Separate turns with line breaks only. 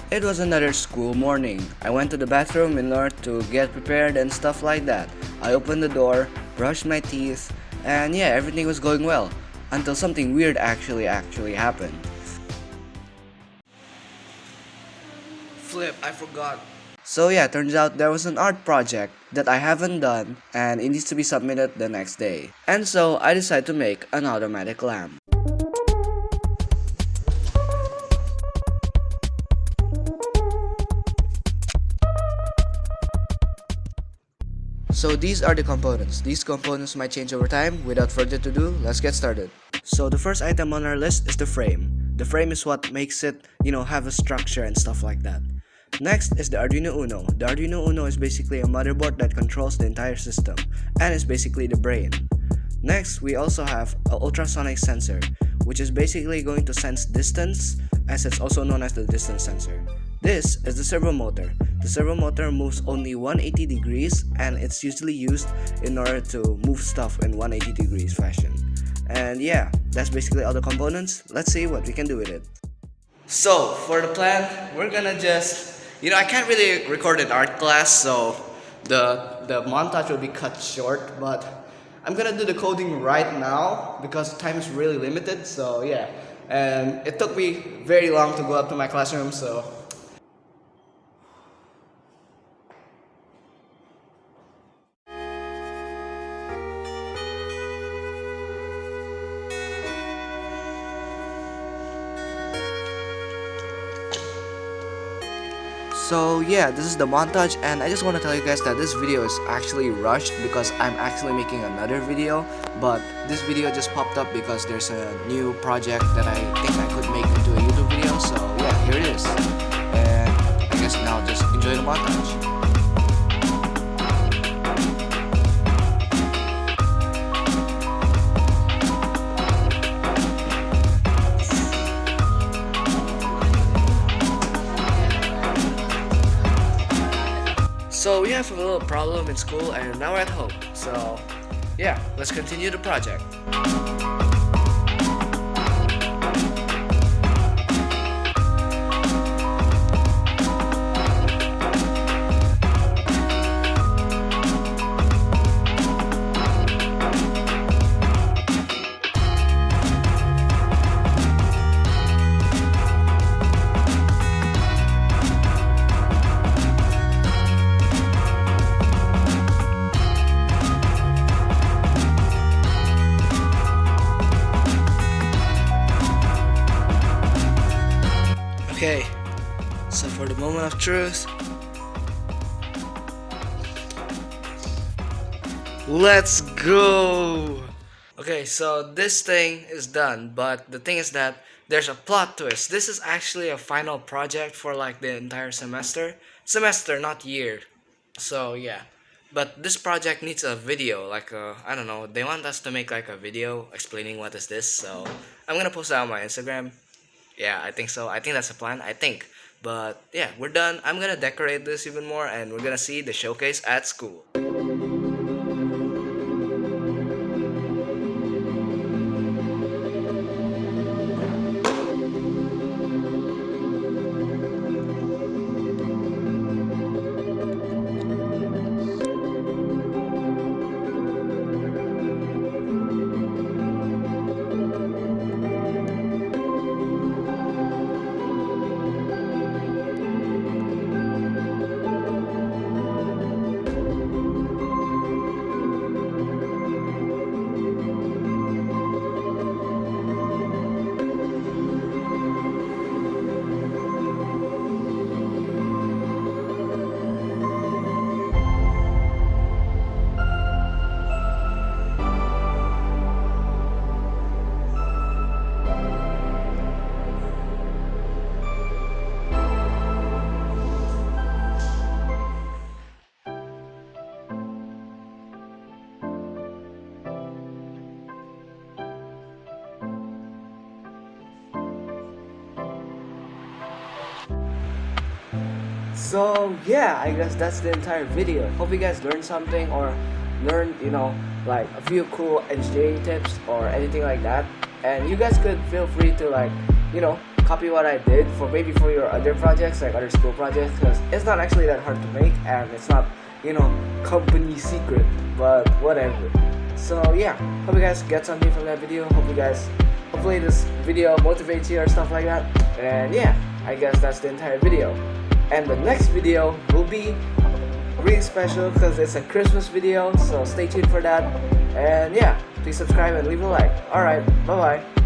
It was another school morning. I went to the bathroom in order to get prepared and stuff like that. I opened the door, brushed my teeth, and yeah, everything was going well. Until something weird actually happened. Flip, I forgot. So yeah, turns out there was an art project that I haven't done and it needs to be submitted the next day. And so I decided to make an automatic lamp. So these are the components. These components might change over time. Without further ado, let's get started. So the first item on our list is the frame. The frame is what makes it, have a structure and stuff like that. Next is the Arduino Uno. The Arduino Uno is basically a motherboard that controls the entire system and is basically the brain. Next, we also have an ultrasonic sensor, which is basically going to sense distance, as it's also known as the distance sensor. This is the servo motor. The servo motor moves only 180 degrees and it's usually used in order to move stuff in 180 degrees fashion. And yeah, that's basically all the components. Let's see what we can do with it. So, for the plan, we're gonna just, I can't really record an art class, so the montage will be cut short, but I'm gonna do the coding right now because time is really limited, so yeah. And it took me very long to go up to my classroom, so So yeah, this is the montage, and I just want to tell you guys that this video is actually rushed because I'm actually making another video, but this video just popped up because there's a new project that I think I could make into a YouTube video, so yeah, here it is. And I guess now just enjoy the montage. So we have a little problem in school and now we're at home. So yeah, let's continue the project. Okay, so for the moment of truth, let's go! Okay, so this thing is done, but the thing is that there's a plot twist. This is actually a final project for like the entire semester. Semester, not year. So yeah, but this project needs a video, like I don't know, they want us to make like a video explaining what is this, so I'm gonna post that on my Instagram. Yeah, I think so. I think that's the plan. I think. But yeah, we're done. I'm gonna decorate this even more and we're gonna see the showcase at school. So yeah, I guess that's the entire video. Hope you guys learned something or learned, like a few cool engineering tips or anything like that. And you guys could feel free to like, copy what I did for maybe for your other projects, like other school projects, because it's not actually that hard to make, and it's not, company secret, but whatever. So yeah, hope you guys get something from that video. Hopefully this video motivates you or stuff like that. And yeah, I guess that's the entire video. And the next video will be really special because it's a Christmas video, so stay tuned for that. And yeah, please subscribe and leave a like. Alright, bye bye.